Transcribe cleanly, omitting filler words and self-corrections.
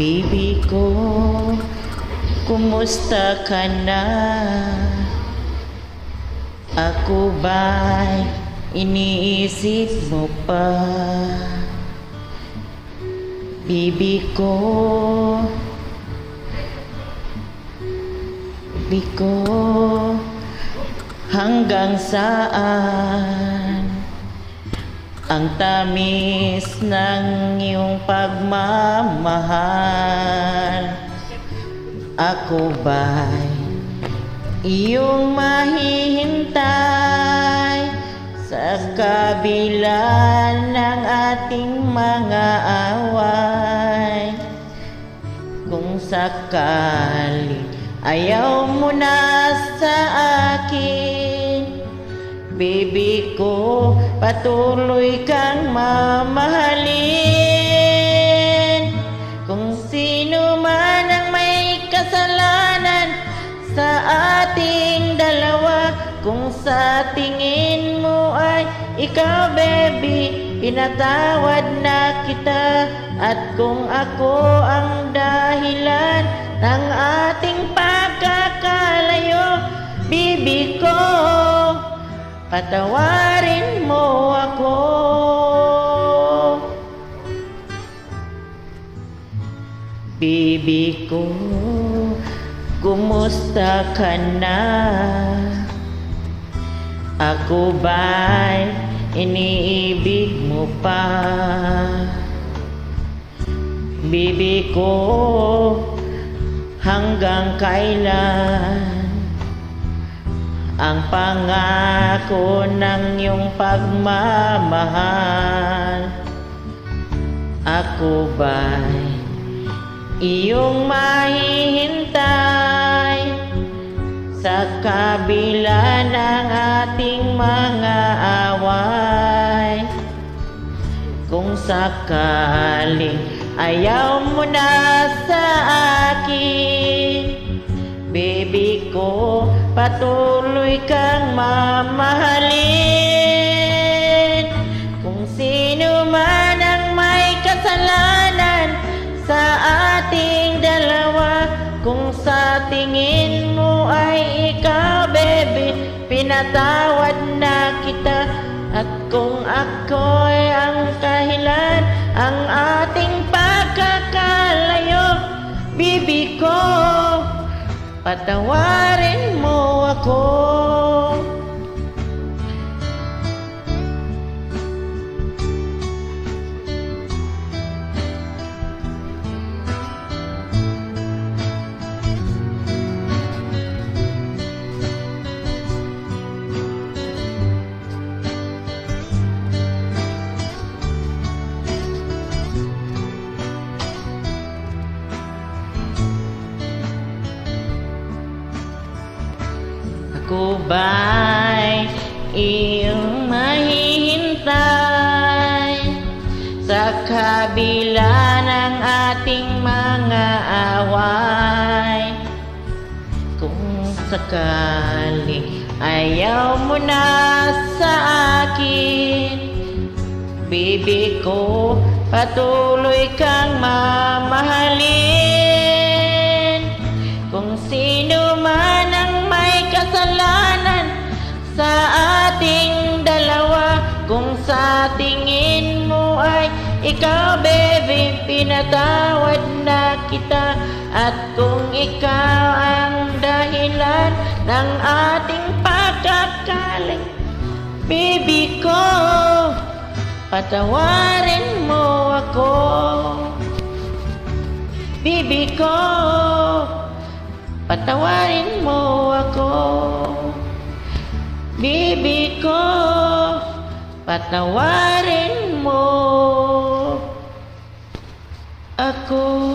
Baby ko, kumusta ka na? Ako ba'y iniisip mo pa? Baby ko, hanggang saan ang tamis ng iyong pagmamahal? Ako ba'y iyong mahihintay sa kabila ng ating mga away? Kung sakali ayaw mo na sa akin, baby ko, patuloy kang mamahalin. Kung sino man ang may kasalanan sa ating dalawa, kung sa tingin mo ay ikaw, baby, pinatawad na kita. At kung ako ang dahilan ng ating pagkakalayo, baby ko, patawarin mo ako. Baby ko, kumusta ka na? Ako ba'y iniibig mo pa? Baby ko, hanggang kailan ang pangako ng iyong pagmamahal? Ako ba'y iyong mahihintay sa kabila ng ating mga away? Kung sakaling ayaw mo na sa akin, baby ko, patuloy kang mamahalin. Kung sino man ang may kasalanan sa ating dalawa, kung sa tingin mo ay ikaw, baby, pinatawad na kita. At kung ako'y ang dahilan ang ating pagkakalayo, baby ko, patawarin mo ako. Ako ba'y iyong mahihintay sa kabila ng ating mga away? Kung sakali ayaw mo na sa akin, baby ko, patuloy kang mamahalin. Kung sino man ang may kasalanan sa ating dalawa, kung sa tingin mo ay ikaw, baby, pinatawad na kita. At kung ikaw ang dahilan ng ating pagkakalayo, baby ko, patawarin mo ako. Baby ko, patawarin mo ako. Baby ko, patawarin mo ako.